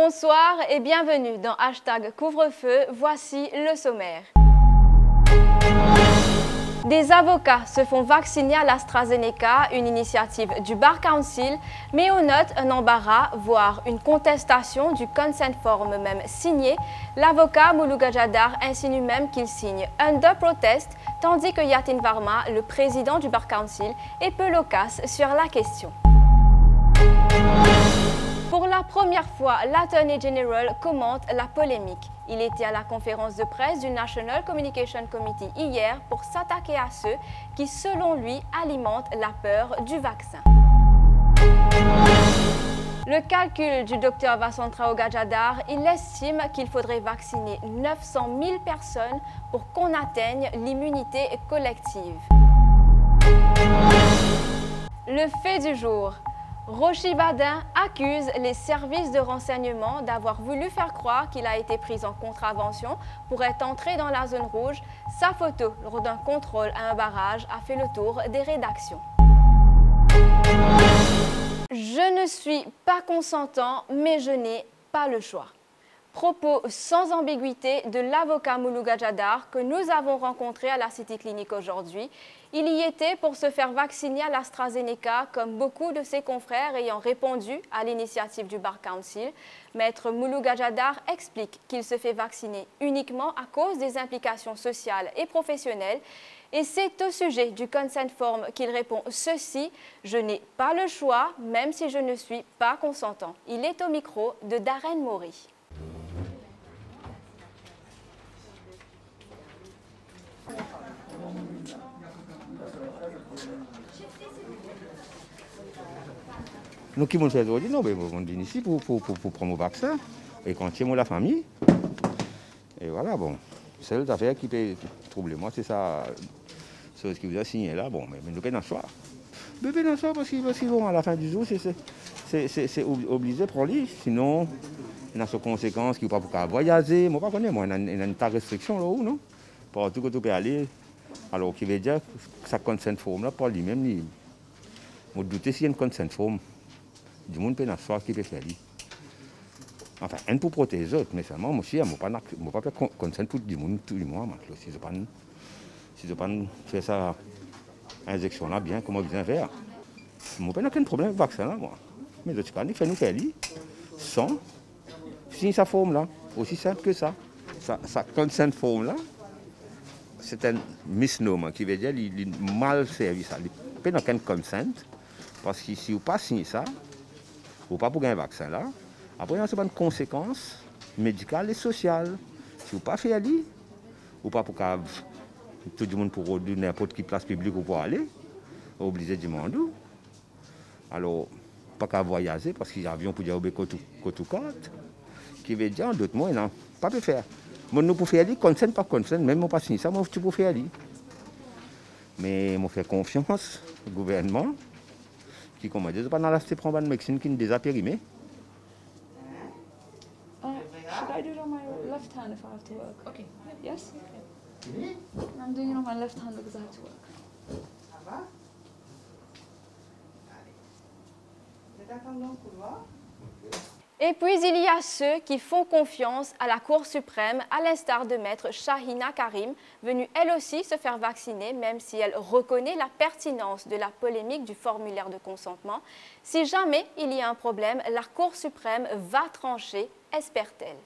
Bonsoir et bienvenue dans Hashtag Couvre-feu, voici le sommaire. Des avocats se font vacciner à l'AstraZeneca, une initiative du Bar Council, mais on note un embarras, voire une contestation du consent form même signé. L'avocat Muluga Jadar insinue même qu'il signe under protest, tandis que Yatin Varma, le président du Bar Council, est peu loquace sur la question. Pour la première fois, l'Attorney General commente la polémique. Il était à la conférence de presse du National Communication Committee hier pour s'attaquer à ceux qui, selon lui, alimentent la peur du vaccin. Le calcul du Dr Vasantra Ogajadar, il estime qu'il faudrait vacciner 900 000 personnes pour qu'on atteigne l'immunité collective. Le fait du jour. Rochi Badin accuse les services de renseignement d'avoir voulu faire croire qu'il a été pris en contravention pour être entré dans la zone rouge. Sa photo lors d'un contrôle à un barrage a fait le tour des rédactions. Je ne suis pas consentant, mais je n'ai pas le choix. Propos sans ambiguïté de l'avocat Muluga Jadar que nous avons rencontré à la City Clinic aujourd'hui. Il y était pour se faire vacciner à l'AstraZeneca comme beaucoup de ses confrères ayant répondu à l'initiative du Bar Council. Maître Muluga Jadar explique qu'il se fait vacciner uniquement à cause des implications sociales et professionnelles. Et c'est au sujet du consent form qu'il répond ceci: je n'ai pas le choix, même si je ne suis pas consentant. Il est au micro de Darren Maury. Nous qui m'ont fait aujourd'hui, non, mais on vient ici pour prendre le vaccin et continuer la famille. Et voilà, bon, c'est l'affaire qui peut troubler moi, c'est ça, ce qui vous a signé là, bon, mais nous pouvons en choix. Nous pouvons en choix parce qu'ils vont à la fin du jour, c'est obligé pour lui, sinon, il y a des conséquences qui ne peuvent pas voyager. Moi, je ne sais pas, il y a une restriction là où, non? Partout que tu peux aller, alors qui veut dire que ça consent form là, pour lui-même, je doute s'il y a une consent form. Du monde peut en qui peut faire. Enfin, un pour protéger les autres, mais seulement, moi, je ne peux pas faire consent pour tout le monde. Si je ne peux pas faire ça, injection là, bien, comment bien faire. Je n'ai pas aucun problème avec le vaccin là, moi. Mais je ne sais pas, il faut nous faire sans signer sa forme là. Aussi simple que ça. Sa consent form là, c'est un misnomer qui veut dire qu'il est mal servi. Il n'y a aucun consent. Parce que si vous ne pas signer ça, ou pas pour un vaccin là, après il y a une conséquence médicale et sociale. Si vous ne pas faire ça, ou pas pour que tout le monde pour n'importe quelle place publique ou pour aller, obligé du monde. Alors, pas qu'à voyager parce qu'il y a un avion pour dire que carte, qui veut dire en d'autres mots, non, pas pu faire. Mais nous pouvons faire ça, consent par consent, même si on pas signé ça, moi tu peux faire ça. Mais on fait confiance au gouvernement. Qui comment dire, pas dans la prendre une médecine qui est déjà périmée. Should I do it on my left hand if I have to work? Okay. Yes? I'm doing it on my left hand because I have to work. Et puis il y a ceux qui font confiance à la Cour suprême, à l'instar de maître Shahina Karim, venue elle aussi se faire vacciner, même si elle reconnaît la pertinence de la polémique du formulaire de consentement. Si jamais il y a un problème, la Cour suprême va trancher, espère-t-elle.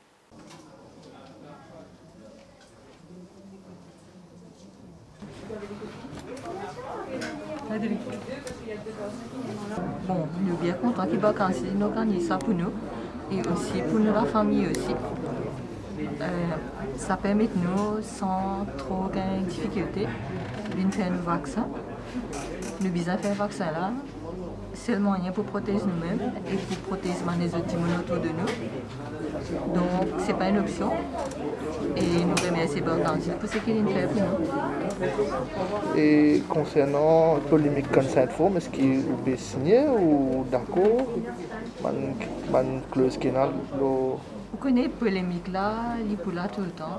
Bon, nous sommes bien contents qu'il organise ça pour nous et aussi pour nous, la famille aussi. Ça permet de nous, sans trop de difficultés, de faire nos vaccins. Nous besoin faire le vaccin là. C'est le moyen pour protéger nous-mêmes et pour protéger les autres autour de nous. Donc, ce n'est pas une option. Et nous remercions Barcansil pour ce qu'il fait pour nous. Et concernant la polémique consent form, est-ce qu'il est signé ou d'accord? Une clause qui est là. Vous connaissez la polémique là, il est pour là tout le temps.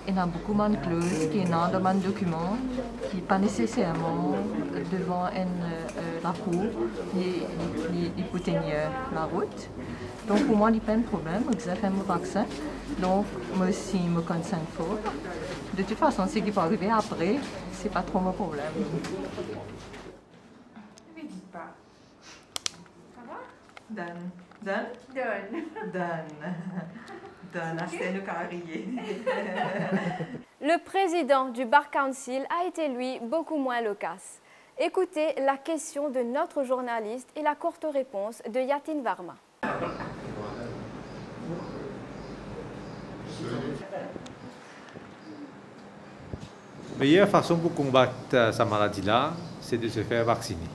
Il y a beaucoup de clauses qui sont dans un document qui n'est pas nécessairement devant la cour, ni pour tenir la route. Donc pour moi, il n'y a pas de problème, je fait mon vaccin. Donc moi aussi, je me consens fort. De toute façon, ce qui peut arriver après, ce n'est pas trop mon problème. Ne dites pas. Ça va? Dan. Dan? Done. Dan. Dan, c'est nous carrier. Le président du Bar Council a été, lui, beaucoup moins loquace. Écoutez la question de notre journaliste et la courte réponse de Yatin Varma. La meilleure façon pour combattre cette maladie-là, c'est de se faire vacciner.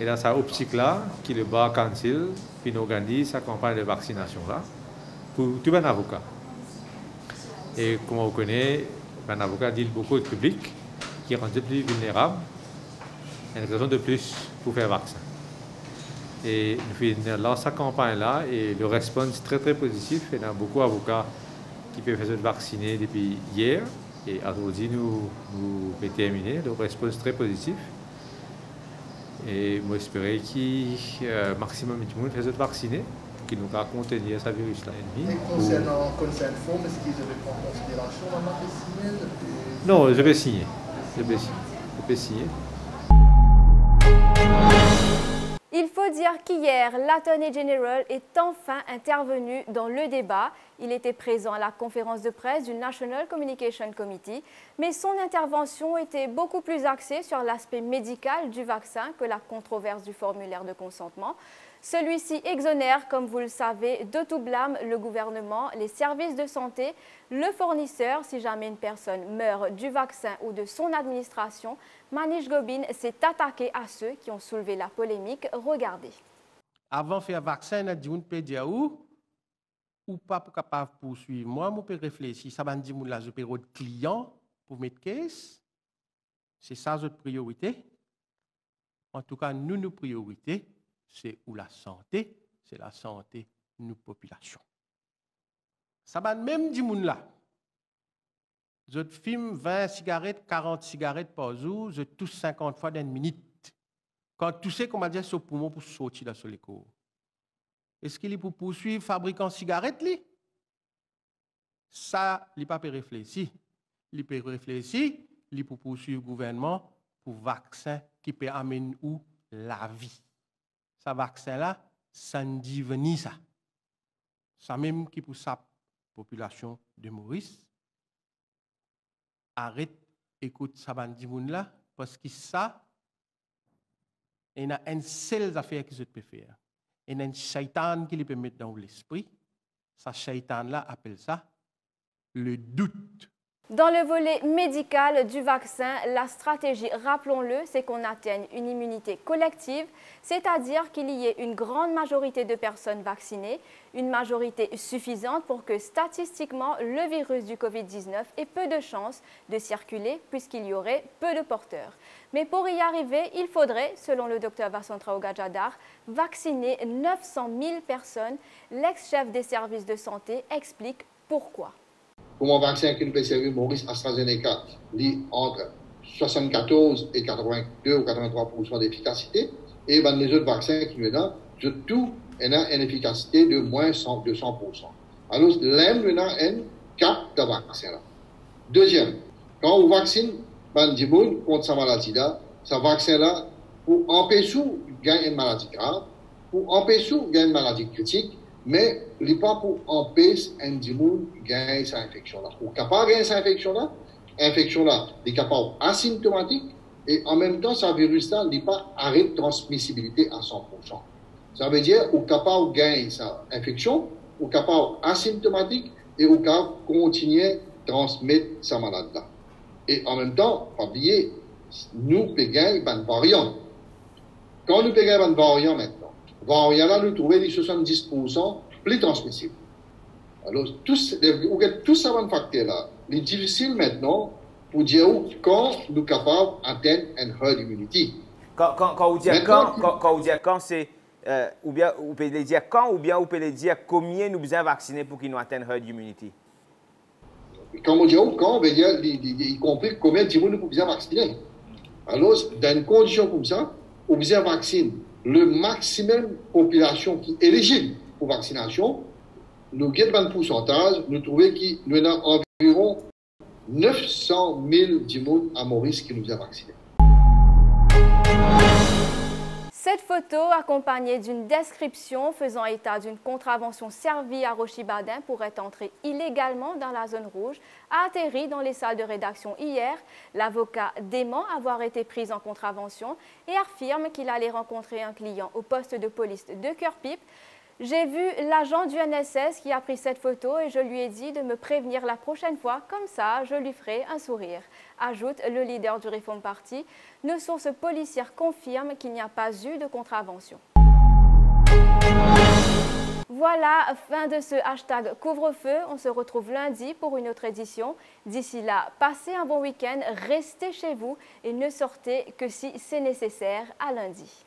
Et dans cette optique-là, qui le Bar Council puis organise sa campagne de vaccination-là pour tout un avocat. Et comme on connaît, un avocat dit beaucoup de public qui est rendu plus vulnérable. Il y a une raison de plus pour faire vaccin. Et nous lançons cette campagne-là et le response est très très positif. Il y a beaucoup d'avocats qui peuvent faire vacciner depuis hier. Et aujourd'hui, nous terminé. Le response est très positif. Et moi, j'espère qu'il maximum de monde fasse vacciner pour qu'il nous contenir ce virus-là. Et concernant consent form, est-ce qu'ils avaient pris en considération maintenant de signer? Non, je vais signer. Je vais signer. Il faut dire qu'hier, l'Attorney General est enfin intervenu dans le débat. Il était présent à la conférence de presse du National Communication Committee, mais son intervention était beaucoup plus axée sur l'aspect médical du vaccin que la controverse du formulaire de consentement. Celui-ci exonère, comme vous le savez, de tout blâme le gouvernement, les services de santé, le fournisseur si jamais une personne meurt du vaccin ou de son administration. Manish Gobin s'est attaqué à ceux qui ont soulevé la polémique. Regardez. Avant de faire vaccin, on dit on peut dire ou pas pour capable poursuivre. Moi, je peux réfléchir. Ça va dire que je peux être client pour mettre caisse. C'est ça notre priorité. En tout cas, nos priorités, c'est où la santé, c'est la santé de nos populations. Ça va même dire là. Je fume 20 cigarettes, 40 cigarettes par jour, je touche 50 fois dans une minute. Quand tu sais comment dire, c'est pour moi pour sortir de ce l'écho. Est-ce qu'il est pour poursuivre le fabricant de cigarettes? Ça, il ne peut pas réfléchir. Il peut réfléchir, il peut poursuivre le gouvernement pour vaccin qui peut amener où la vie. Ce vaccin-là, ça ne dit venir ça. Ça même qui pour sa population de Maurice. Arrête, écoute ça va dire là, parce que ça, il y a une seule affaire que je peux faire. Il y a un shaitan qui peut mettre dans l'esprit. Ce shaitan-là appelle ça le doute. Dans le volet médical du vaccin, la stratégie, rappelons-le, c'est qu'on atteigne une immunité collective, c'est-à-dire qu'il y ait une grande majorité de personnes vaccinées, une majorité suffisante pour que statistiquement le virus du Covid-19 ait peu de chances de circuler puisqu'il y aurait peu de porteurs. Mais pour y arriver, il faudrait, selon le Dr Vasantra Gajadhar, vacciner 900 000 personnes. L'ex-chef des services de santé explique pourquoi. Pour un vaccin qui nous peut servir, Maurice AstraZeneca, lit entre 74 et 82 ou 83% d'efficacité. Et ben, les autres vaccins qui nous donnent, tout ont une efficacité de moins de 100%. Alors, l'un a un cap de vaccin. Deuxième, quand on vaccine du monde contre cette maladie-là, ce vaccin-là, pour empêcher de gagner une maladie grave, pour empêcher de gagner une maladie critique, mais il n'est pas pour empêcher un monde de gagner cette infection-là. Pour capable de gagner cette infection-là, il est capable asymptomatique et en même temps, ce virus-là n'est pas arrêt de transmissibilité à 100%. Ça veut dire qu'il est capable de gagner cette infection, il est capable asymptomatique et il est capable de continuer à transmettre cette maladie-là. Et en même temps, pas oublier, nous pouvons gagner un variant. Quand nous pouvons gagner un variant maintenant, variant-là, nous trouvons les 70% plus transmissibles. Alors, tout ça, un facteur-là, il est difficile maintenant pour dire quand nous sommes capables d'atteindre une herd immunity. Quand vous dites quand, c'est ou bien vous pouvez dire quand ou bien vous pouvez dire combien nous besoin vacciner pour qu'ils nous atteignent herd immunity. Quand on dit quand, on veut dire y compris combien de gens nous pouvons vacciner. Alors, dans une condition comme ça, on besoin vacciner le maximum de population qui est éligible pour vaccination, nous guettons un pourcentage, nous trouvons qu'il y en a environ 900 000 personnes à Maurice qui nous a vaccinés. Cette photo, accompagnée d'une description faisant état d'une contravention servie à Rochibadin pour être entré illégalement dans la zone rouge, a atterri dans les salles de rédaction hier. L'avocat dément avoir été pris en contravention et affirme qu'il allait rencontrer un client au poste de police de Cœur-Pipe. J'ai vu l'agent du NSS qui a pris cette photo et je lui ai dit de me prévenir la prochaine fois, comme ça je lui ferai un sourire, ajoute le leader du Reform Party. Nos sources policières confirment qu'il n'y a pas eu de contravention. Voilà, fin de ce hashtag couvre-feu. On se retrouve lundi pour une autre édition. D'ici là, passez un bon week-end, restez chez vous et ne sortez que si c'est nécessaire. À lundi.